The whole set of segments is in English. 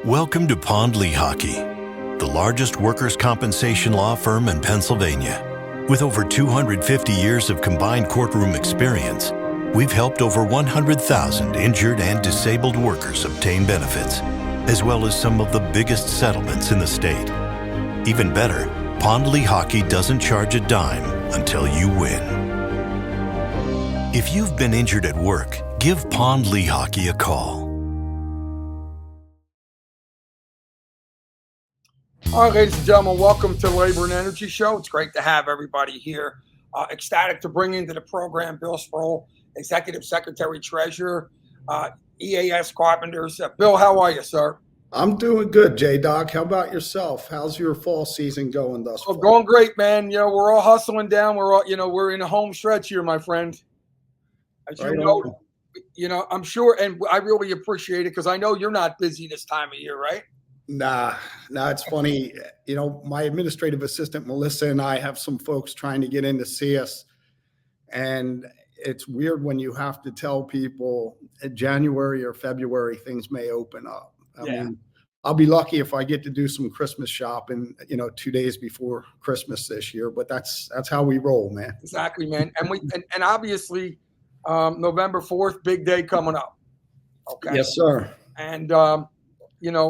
Welcome to Pond Lehocky, the largest workers' compensation law firm in Pennsylvania. With over 250 years of combined courtroom experience, we've helped over 100,000 injured and disabled workers obtain benefits, as well as some of the biggest settlements in the state. Even better, Pond Lehocky doesn't charge a dime until you win. If you've been injured at work, give Pond Lehocky a call. All right, ladies and gentlemen, welcome to the Labor and Energy Show. It's great to have everybody here. Ecstatic to bring into the program Bill Sproule, Executive Secretary Treasurer, EAS Carpenters. Bill, how are you, sir? I'm doing good, JDoc. How about yourself? How's your fall season going thus far? Going great, man. You know, we're all hustling down. We're all, we're in a home stretch here, my friend. As you know, I'm sure, and I really appreciate it because I know you're not busy this time of year, right? Nah, it's funny. You know, my administrative assistant, Melissa, and I have some folks trying to get in to see us. And it's weird when you have to tell people in January or February, things may open up. I mean, I'll be lucky if I get to do some Christmas shopping, 2 days before Christmas this year, but that's how we roll, man. Exactly, man. And obviously, November 4th, big day coming up. Okay. Yes, sir. And,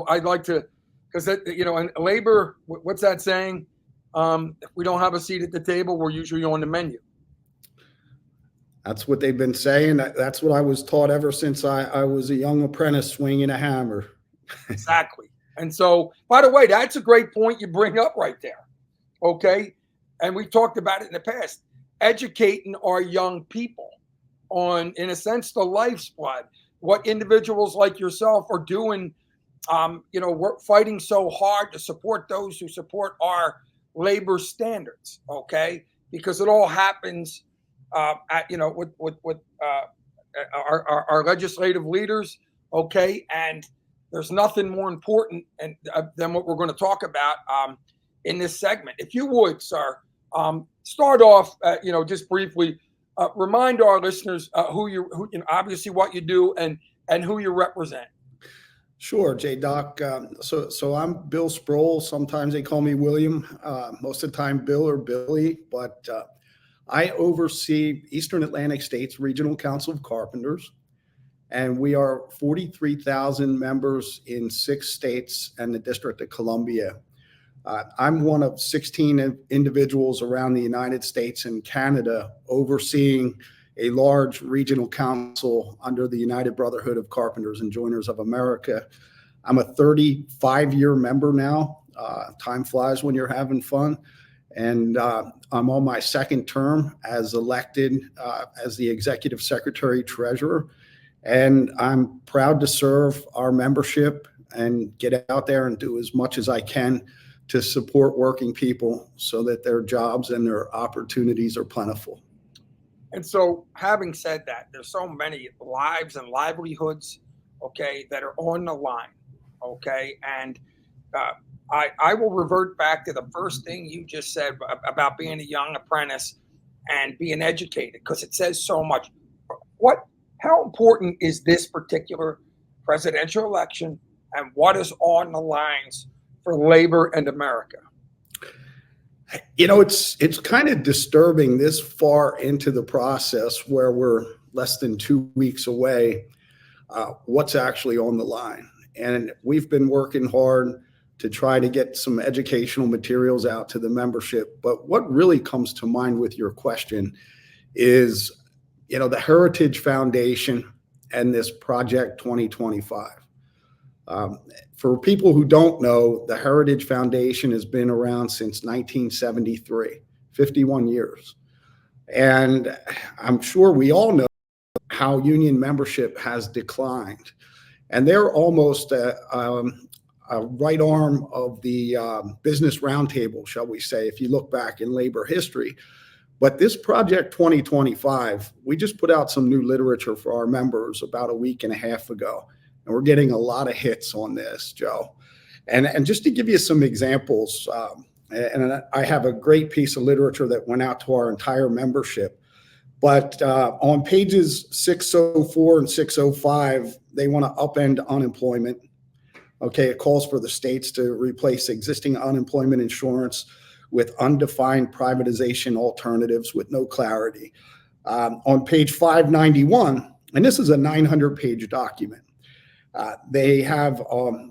I'd like to, because, in labor, what's that saying? If we don't have a seat at the table, we're usually on the menu. That's what they've been saying. That's what I was taught ever since I was a young apprentice swinging a hammer. Exactly. And so, by the way, that's a great point you bring up right there. Okay. And we've talked about it in the past, educating our young people on, in a sense, the life's blood, what individuals like yourself are doing. We're fighting so hard to support those who support our labor standards, okay? Because it all happens with our legislative leaders, okay? And there's nothing more important than what we're going to talk about in this segment. If you would, sir, start off, just briefly, remind our listeners who obviously what you do and who you represent. Sure, JDoc. So I'm Bill Sproule. Sometimes they call me William. Most of the time, Bill or Billy. But I oversee Eastern Atlantic States Regional Council of Carpenters, and we are 43,000 members in 6 states and the District of Columbia. I'm one of 16 individuals around the United States and Canada overseeing a large regional council under the United Brotherhood of Carpenters and Joiners of America. I'm a 35-year member now. Time flies when you're having fun. And I'm on my second term as elected as the Executive Secretary Treasurer. And I'm proud to serve our membership and get out there and do as much as I can to support working people so that their jobs and their opportunities are plentiful. And so, having said that, there's so many lives and livelihoods, okay, that are on the line, okay? And I will revert back to the first thing you just said about being a young apprentice and being educated, because it says so much. How important is this particular presidential election, and what is on the lines for labor and America? It's kind of disturbing this far into the process where we're less than 2 weeks away, what's actually on the line. And we've been working hard to try to get some educational materials out to the membership. But what really comes to mind with your question is, the Heritage Foundation and this Project 2025. For people who don't know, the Heritage Foundation has been around since 1973, 51 years. And I'm sure we all know how union membership has declined. And they're almost a right arm of the business roundtable, shall we say, if you look back in labor history. But this Project 2025, we just put out some new literature for our members about a week and a half ago. And we're getting a lot of hits on this, Joe. And just to give you some examples, and I have a great piece of literature that went out to our entire membership. But on pages 604 and 605, they want to upend unemployment. Okay, it calls for the states to replace existing unemployment insurance with undefined privatization alternatives with no clarity. On page 591, and this is a 900-page document, they have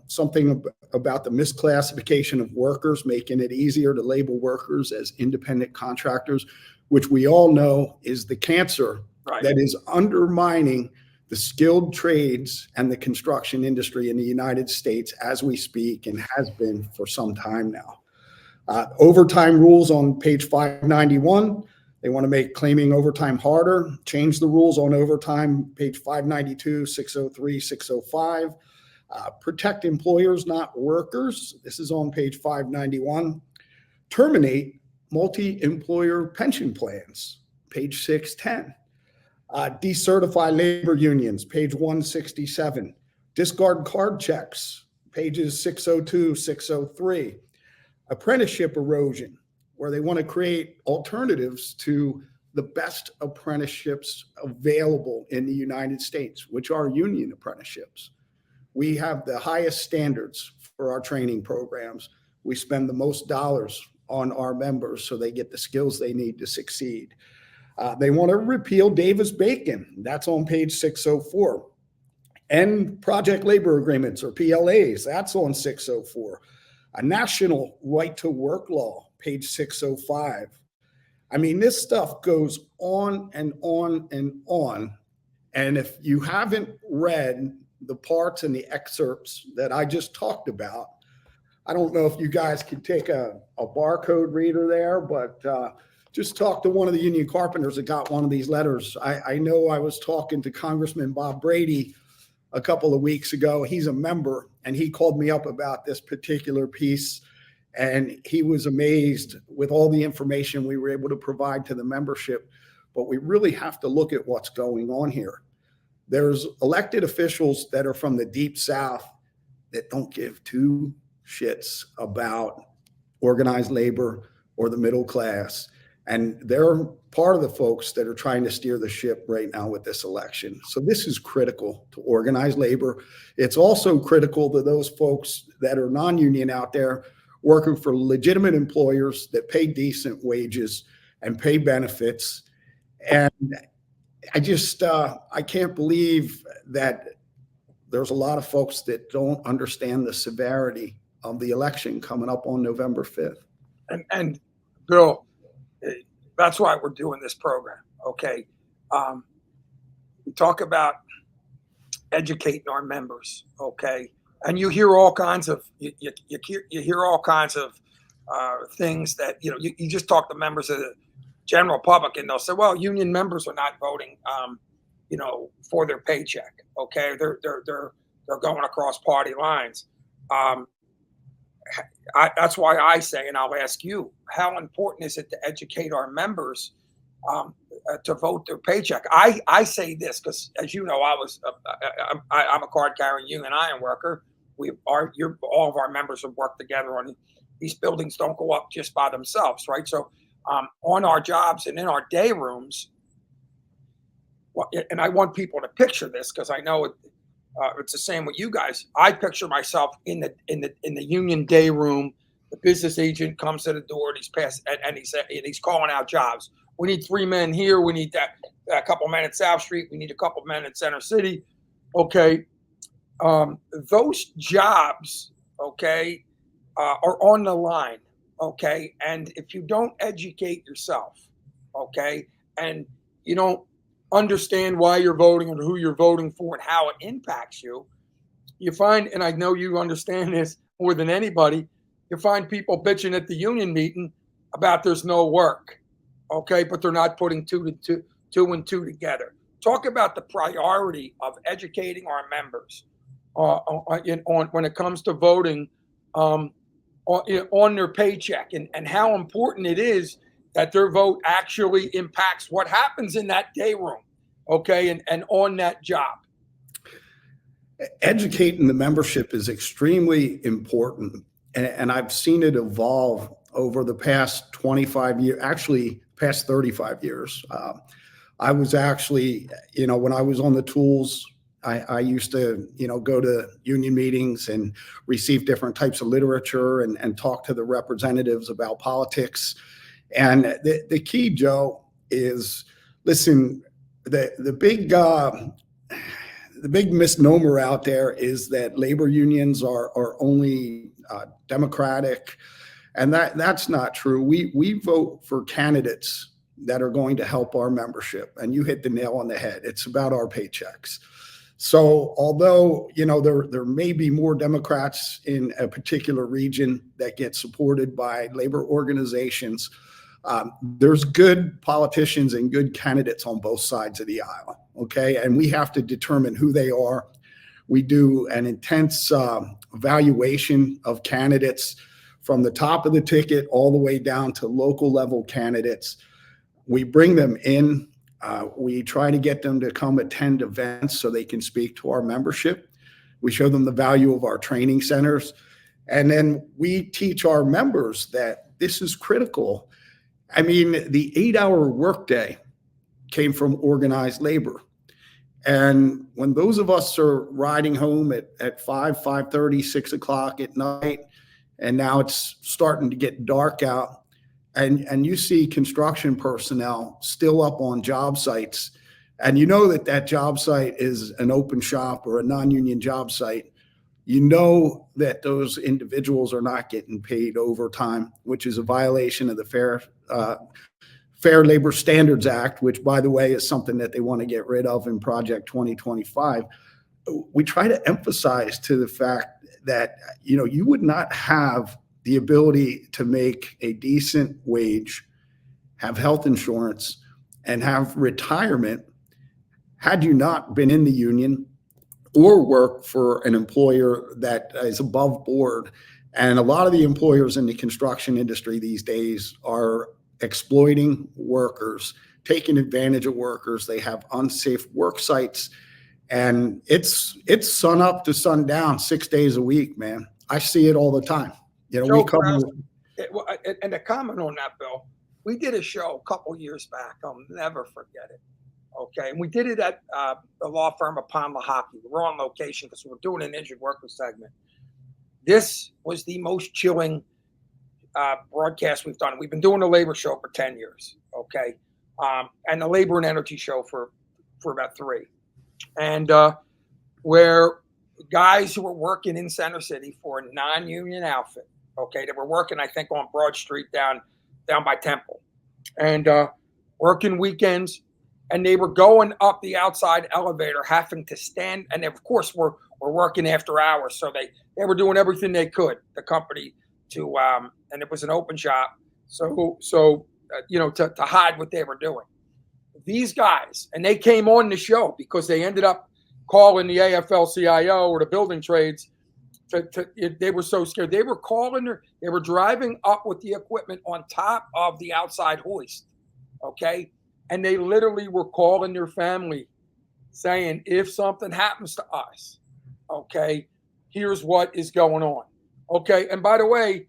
something about the misclassification of workers, making it easier to label workers as independent contractors, which we all know is the cancer that is undermining the skilled trades and the construction industry in the United States as we speak, and has been for some time now. Overtime rules on page 591. They want to make claiming overtime harder, change the rules on overtime, page 592, 603, 605. Protect employers, not workers. This is on page 591. Terminate multi-employer pension plans, page 610. Decertify labor unions, page 167. Discard card checks, pages 602, 603. Apprenticeship erosion, where they want to create alternatives to the best apprenticeships available in the United States, which are union apprenticeships. We have the highest standards for our training programs. We spend the most dollars on our members so they get the skills they need to succeed. They want to repeal Davis-Bacon. That's on page 604. End project labor agreements, or PLAs. That's on 604. A national right to work law, page 605. I mean, this stuff goes on and on and on. And if you haven't read the parts and the excerpts that I just talked about, I don't know if you guys could take a barcode reader there, but just talk to one of the union carpenters that got one of these letters. I know I was talking to Congressman Bob Brady a couple of weeks ago. He's a member, and he called me up about this particular piece, and he was amazed with all the information we were able to provide to the membership. But we really have to look at what's going on here. There's elected officials that are from the Deep South that don't give two shits about organized labor or the middle class. And they're part of the folks that are trying to steer the ship right now with this election. So this is critical to organized labor. It's also critical to those folks that are non-union out there working for legitimate employers that pay decent wages and pay benefits. And I just, I can't believe that there's a lot of folks that don't understand the severity of the election coming up on November 5th. And Bill, that's why we're doing this program. Okay. We talk about educating our members. Okay. And you hear all kinds of, you hear all kinds of things that, you just talk to members of the general public, and they'll say, well, union members are not voting, for their paycheck. Okay. They're going across party lines. That's why I say, and I'll ask you, how important is it to educate our members to vote their paycheck? I say this because, as you know, I'm a card-carrying union iron worker. All of our members have worked together on these buildings. Don't go up just by themselves, right? So on our jobs and in our day rooms, and I want people to picture this because I know it's the same with you guys. I picture myself in the union day room. The business agent comes to the door and he's calling out jobs. We need 3 men here. We need a couple men at South Street. We need a couple men at Center City. Okay. Those jobs, okay, are on the line. Okay. And if you don't educate yourself, okay, and you don't understand why you're voting and who you're voting for and how it impacts you, you find, and I know you understand this more than anybody, you find people bitching at the union meeting about there's no work, okay, but they're not putting two and two together. Talk about the priority of educating our members when it comes to voting on their paycheck, and how important it is that their vote actually impacts what happens in that day room, okay, and on that job. Educating the membership is extremely important, and I've seen it evolve over the past 25 years, actually past 35 years. I was actually, when I was on the tools, I used to, go to union meetings and receive different types of literature and talk to the representatives about politics. And the key, Joe, is listen, the big misnomer out there is that labor unions are only democratic, and that's not true. We vote for candidates that are going to help our membership, and you hit the nail on the head. It's about our paychecks. So although there may be more Democrats in a particular region that get supported by labor organizations, there's good politicians and good candidates on both sides of the aisle. Okay, and we have to determine who they are. We do an intense evaluation of candidates from the top of the ticket all the way down to local level candidates. We bring them in. We try to get them to come attend events so they can speak to our membership. We show them the value of our training centers. And then we teach our members that this is critical. I mean, the 8-hour workday came from organized labor. And when those of us are riding home at 5:30, 6 o'clock at night, and now it's starting to get dark out, and you see construction personnel still up on job sites, and you know that job site is an open shop or a non-union job site, you know that those individuals are not getting paid overtime, which is a violation of the Fair Labor Standards Act, which, by the way, is something that they want to get rid of in Project 2025. We try to emphasize to the fact that, you would not have the ability to make a decent wage, have health insurance, and have retirement had you not been in the union or work for an employer that is above board. And a lot of the employers in the construction industry these days are exploiting workers, taking advantage of workers. They have unsafe work sites, and it's sun up to sundown 6 days a week, man. I see it all the time. Joe, Krause, and to comment on that, Bill, we did a show a couple years back. I'll never forget it. Okay, and we did it at the law firm upon Livlihoods. We were on location because we were doing an injured worker segment. This was the most chilling broadcast we've done. We've been doing the labor show for 10 years, okay, and the labor and energy show for about 3. And where guys who were working in Center City for a non-union outfit, okay, they were working, I think, on Broad Street down by Temple, and working weekends, and they were going up the outside elevator, having to stand, and of course we're working after hours, so they were doing everything they could, the company, to and it was an open shop, so to hide what they were doing. These guys, and they came on the show because they ended up calling the AFL-CIO or the building trades. They were so scared. They were they were driving up with the equipment on top of the outside hoist, okay? And they literally were calling their family saying, if something happens to us, okay, here's what is going on. Okay, and by the way,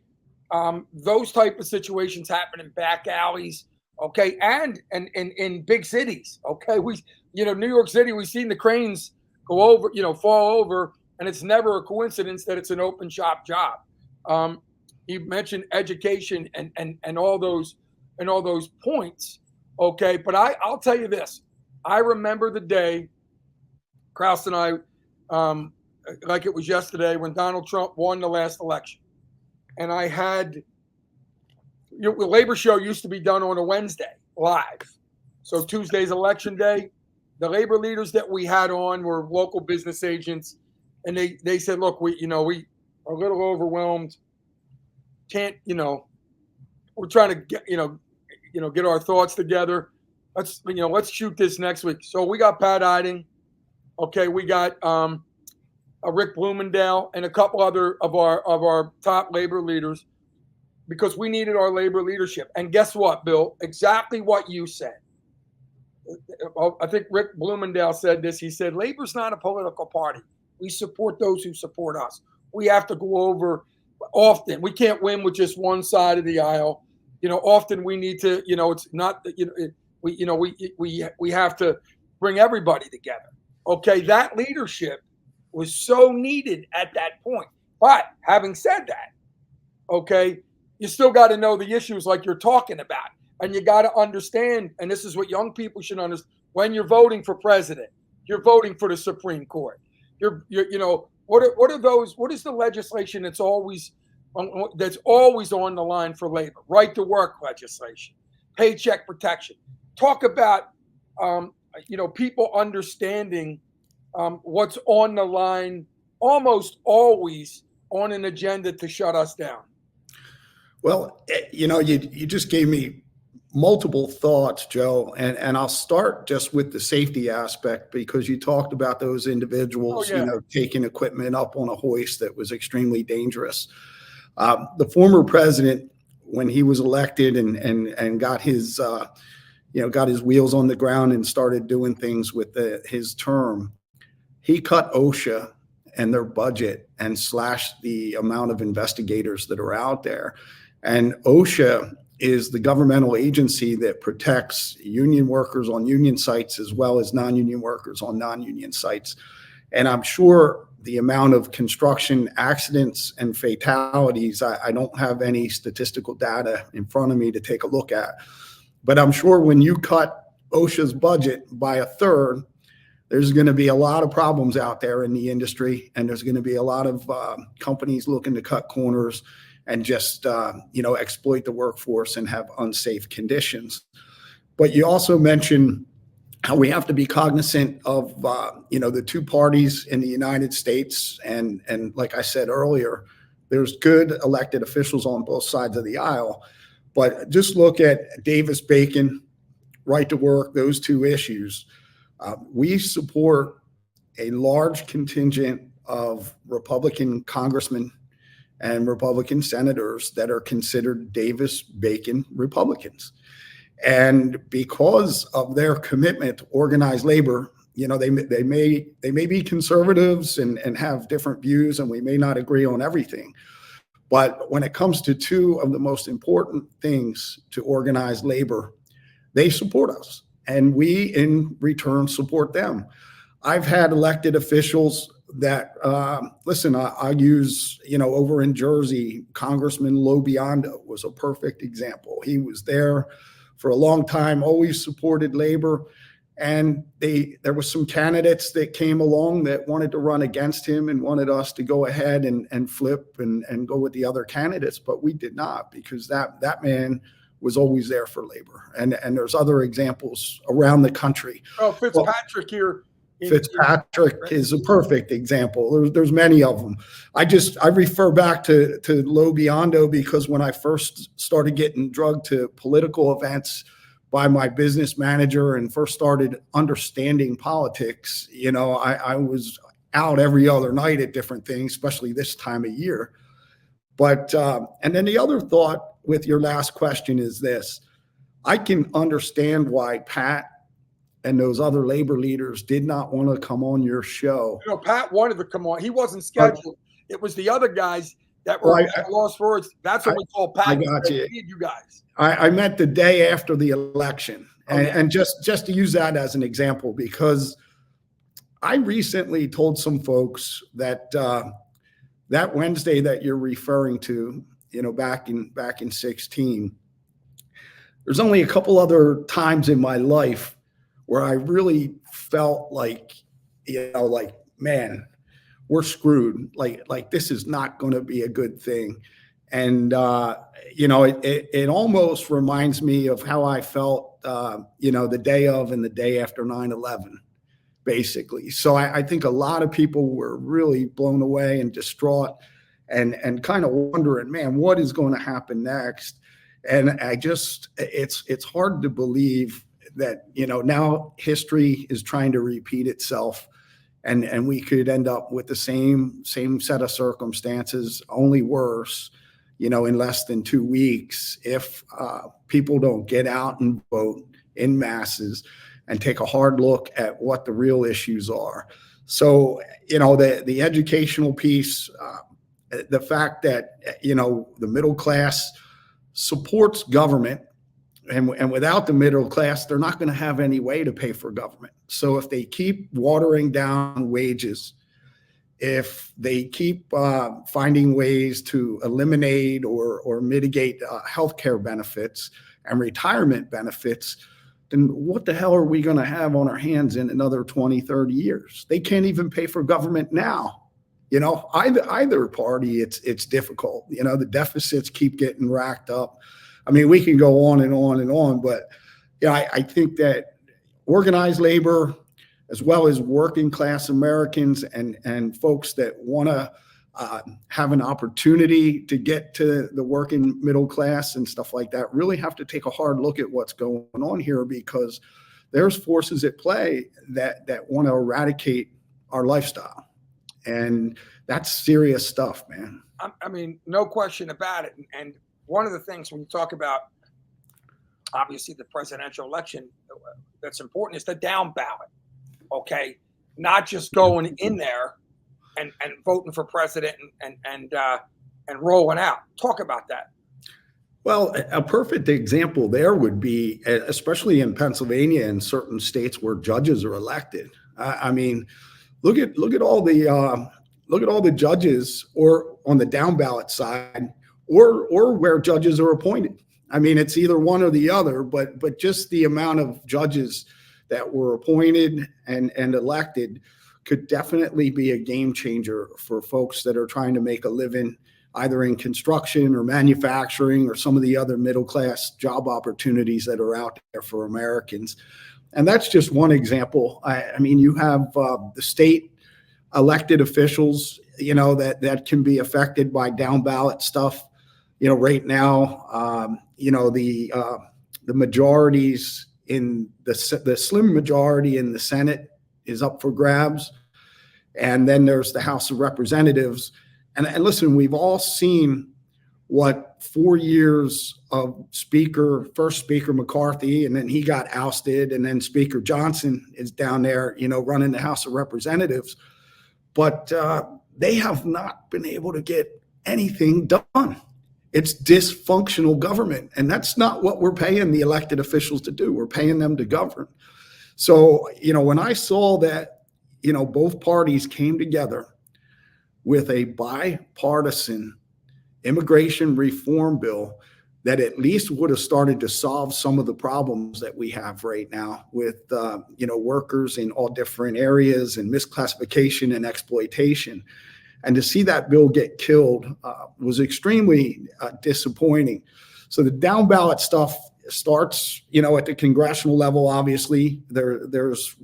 those type of situations happen in back alleys, okay, and in big cities, okay. New York City, we've seen the cranes go over, fall over, and it's never a coincidence that it's an open shop job. You mentioned education and all those points, okay. But I'll tell you this: I remember the day Krause and I, like it was yesterday, when Donald Trump won the last election, and I had the labor show used to be done on a Wednesday live, so Tuesday's election day. The labor leaders that we had on were local business agents, and they said, look, we are a little overwhelmed. Can't, we're trying to get our thoughts together. Let's shoot this next week. So we got Pat Eiding. Okay, we got Rick Bloomendale and a couple other of our top labor leaders, because we needed our labor leadership. And guess what, Bill? Exactly what you said. I think Rick Bloomendale said this. He said, labor's not a political party. We support those who support us. We have to go over often. We can't win with just one side of the aisle. Often we need to, it's not, we have to bring everybody together. Okay, that leadership was so needed at that point. But having said that, okay, you still got to know the issues like you're talking about. And you got to understand, and this is what young people should understand, when you're voting for president, you're voting for the Supreme Court. You know, what are those? What is the legislation that's always on the line for labor? Right to work legislation, paycheck protection. Talk about you know, people understanding what's on the line, almost always on an agenda to shut us down. Well, you know, you just gave me multiple thoughts, Joe, and I'll start just with the safety aspect, because you talked about those individuals, you know, taking equipment up on a hoist that was extremely dangerous. The former president, when he was elected and got his, you know, got his wheels on the ground and started doing things with his term, he cut OSHA and their budget and slashed the amount of investigators that are out there. And OSHA is the governmental agency that protects union workers on union sites as well as non-union workers on non-union sites. And I'm sure the amount of construction accidents and fatalities, I don't have any statistical data in front of me to take a look at, but I'm sure when you cut OSHA's budget by a third, there's going to be a lot of problems out there in the industry, and there's going to be a lot of companies looking to cut corners and just you know, exploit the workforce and have unsafe conditions. But you also mentioned how we have to be cognizant of you know, the two parties in the United States, and like I said earlier, there's good elected officials on both sides of the aisle. But just look at Davis-Bacon, right to work, those two issues. We support a large contingent of Republican congressmen and Republican senators that are considered Davis-Bacon Republicans. And because of their commitment to organized labor, you know, they may be conservatives and have different views, and we may not agree on everything. But when it comes to two of the most important things to organized labor, they support us, and we in return support them. I've had elected officials that, listen, I use, you know, over in Jersey, Congressman Lobiondo was a perfect example. He was there for a long time, always supported labor. And there was some candidates that came along that wanted to run against him and wanted us to go ahead and flip and go with the other candidates, but we did not, because that man was always there for labor. And there's other examples around the country. Oh, Fitzpatrick here. Fitzpatrick is a perfect example. There's many of them. I refer back to Lobiondo because when I first started getting drugged to political events by my business manager and first started understanding politics, you know, I was out every other night at different things, especially this time of year. But, and then the other thought with your last question is this: I can understand why Pat and those other labor leaders did not want to come on your show. You know, Pat wanted to come on. He wasn't scheduled. It was the other guys that were lost words. That's what we call Pat. I got you. You guys. I meant the day after the election. And just to use that as an example, because I recently told some folks that that Wednesday that you're referring to, you know, back in 16, there's only a couple other times in my life where I really felt like, you know, like, man, we're screwed. Like this is not going to be a good thing. And, you know, it almost reminds me of how I felt, you know, the day of and the day after 9/11, basically. So I think a lot of people were really blown away and distraught and kind of wondering, man, what is going to happen next? And it's hard to believe that, you know, now history is trying to repeat itself, and we could end up with the same set of circumstances, only worse, you know, in less than 2 weeks if people don't get out and vote in masses and take a hard look at what the real issues are. So, you know, the educational piece, the fact that, you know, the middle class supports government, And without the middle class, they're not going to have any way to pay for government. So if they keep watering down wages, if they keep finding ways to eliminate or mitigate healthcare benefits and retirement benefits, then what the hell are we going to have on our hands in another 20, 30 years? They can't even pay for government now. You know, either party, it's difficult. You know, the deficits keep getting racked up. I mean, we can go on and on and on, but yeah, I think that organized labor, as well as working class Americans and folks that want to have an opportunity to get to the working middle class and stuff like that, really have to take a hard look at what's going on here, because there's forces at play that want to eradicate our lifestyle. And that's serious stuff, man. I mean, no question about it. And one of the things when you talk about, obviously, the presidential election that's important is the down ballot, okay? Not just going in there and voting for president and rolling out. Talk about that. Well, a perfect example there would be, especially in Pennsylvania and certain states where judges are elected. I mean, look at all the judges, or on the down ballot side, or where judges are appointed. I mean, it's either one or the other, but just the amount of judges that were appointed and elected could definitely be a game changer for folks that are trying to make a living either in construction or manufacturing or some of the other middle class job opportunities that are out there for Americans. And that's just one example. I mean, you have the state elected officials, you know, that can be affected by down ballot stuff. You know, right now, you know, the majorities in the slim majority in the Senate is up for grabs. And then there's the House of Representatives. And listen, we've all seen what 4 years of first Speaker McCarthy, and then he got ousted, and then Speaker Johnson is down there, you know, running the House of Representatives. But they have not been able to get anything done. It's dysfunctional government. And that's not what we're paying the elected officials to do. We're paying them to govern. So, you know, when I saw that, you know, both parties came together with a bipartisan immigration reform bill that at least would have started to solve some of the problems that we have right now with, you know, workers in all different areas and misclassification and exploitation. And to see that bill get killed was extremely disappointing. So the down ballot stuff starts, you know, at the congressional level. Obviously, there's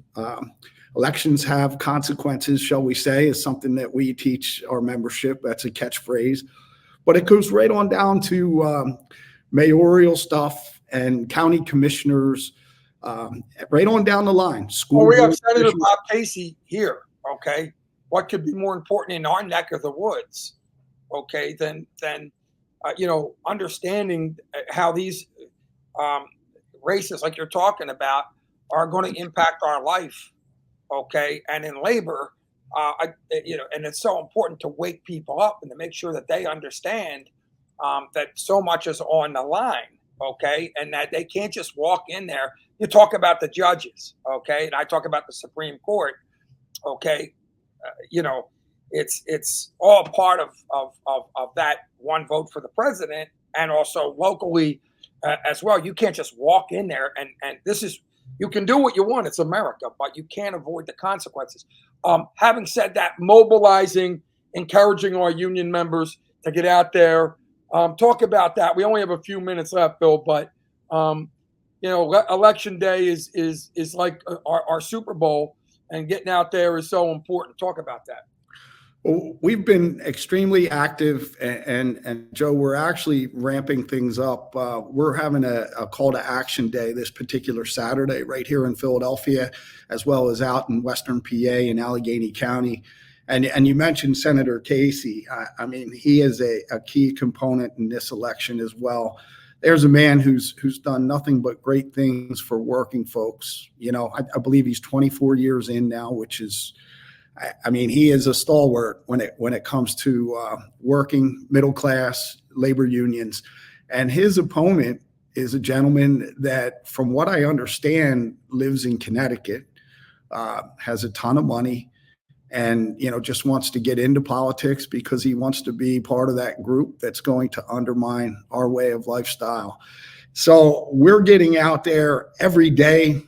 elections have consequences, shall we say, is something that we teach our membership. That's a catchphrase. But it goes right on down to mayoral stuff and county commissioners, right on down the line. Well, we have Senator Bob Casey here, okay? What could be more important in our neck of the woods, okay, than you know, understanding how these races like you're talking about are going to impact our life, okay? And in labor, you know, and it's so important to wake people up and to make sure that they understand that so much is on the line, okay? And that they can't just walk in there. You talk about the judges, okay? And I talk about the Supreme Court, okay? You know, it's all part of that one vote for the president, and also locally as well. You can't just walk in there and this is, you can do what you want. It's America, but you can't avoid the consequences. Having said that, mobilizing, encouraging our union members to get out there, talk about that. We only have a few minutes left, Bill, but you know, election day is like our Super Bowl. And getting out there is so important. Talk about that. Well, we've been extremely active, and Joe, we're actually ramping things up. We're having a call to action day this particular Saturday right here in Philadelphia, as well as out in Western PA in Allegheny County. And you mentioned Senator Casey. I mean, he is a key component in this election as well. There's a man who's done nothing but great things for working folks. You know, I believe he's 24 years in now, which is, I mean, he is a stalwart when it comes to working middle class labor unions. And his opponent is a gentleman that, from what I understand, lives in Connecticut, has a ton of money, and just wants to get into politics because he wants to be part of that group that's going to undermine our way of lifestyle. So we're getting out there every day.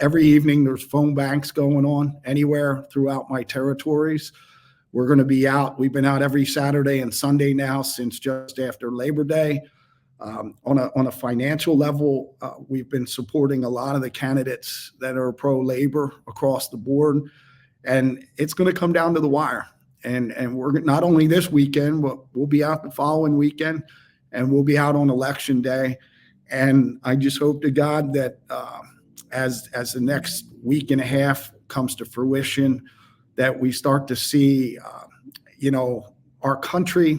Every evening there's phone banks going on anywhere throughout my territories. We're going to be out. We've been out every Saturday and Sunday now since just after Labor Day. On a financial level, we've been supporting a lot of the candidates that are pro-labor across the board. And it's going to come down to the wire. And we're not only this weekend, but we'll be out the following weekend, and we'll be out on election day. And I just hope to God that as the next week and a half comes to fruition, that we start to see, our country,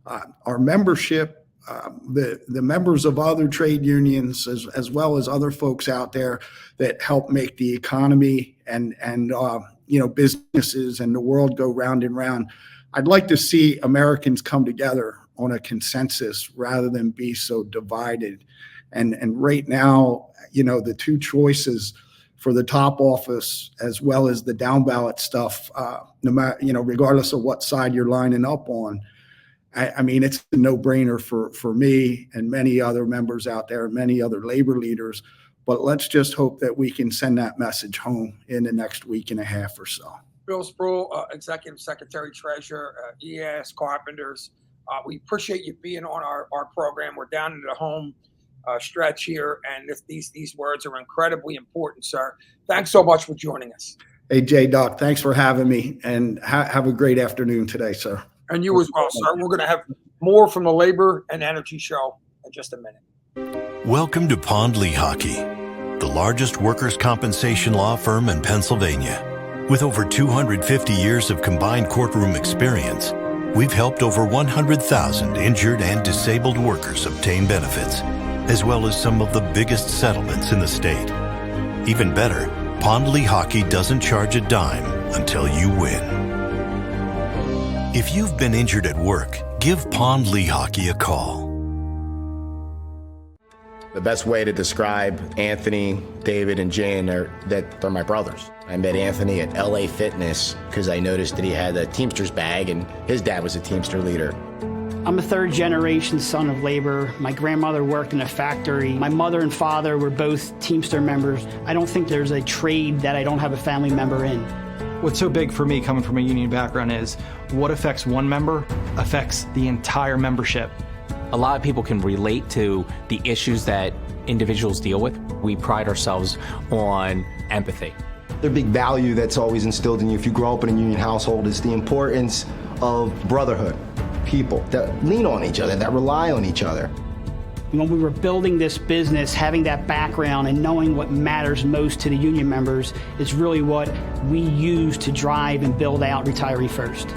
our membership, the members of other trade unions, as well as other folks out there that help make the economy and businesses and the world go round and round. I'd like to see Americans come together on a consensus rather than be so divided. And right now, the two choices for the top office as well as the down ballot stuff, no matter, regardless of what side you're lining up on, I mean, it's a no-brainer for me and many other members out there, many other labor leaders. But let's just hope that we can send that message home in the next week and a half or so. Bill Sproule, Executive Secretary Treasurer, EAS Carpenters. We appreciate you being on our program. We're down into the home stretch here, and these words are incredibly important, sir. Thanks so much for joining us. Hey, JDoc, thanks for having me, and have a great afternoon today, sir. And you as well, sir. We're going to have more from the Labor and Energy Show in just a minute. Welcome to Pond Lehocky, the largest workers' compensation law firm in Pennsylvania. With over 250 years of combined courtroom experience, we've helped over 100,000 injured and disabled workers obtain benefits, as well as some of the biggest settlements in the state. Even better, Pond Lehocky doesn't charge a dime until you win. If you've been injured at work, give Pond Lehocky a call. The best way to describe Anthony, David, and Jan are that they're my brothers. I met Anthony at LA Fitness because I noticed that he had a Teamster's bag and his dad was a Teamster leader. I'm a third-generation son of labor. My grandmother worked in a factory. My mother and father were both Teamster members. I don't think there's a trade that I don't have a family member in. What's so big for me coming from a union background is what affects one member affects the entire membership. A lot of people can relate to the issues that individuals deal with. We pride ourselves on empathy. The big value that's always instilled in you if you grow up in a union household is the importance of brotherhood. People that lean on each other, that rely on each other. When we were building this business, having that background and knowing what matters most to the union members is really what we use to drive and build out Retiree First.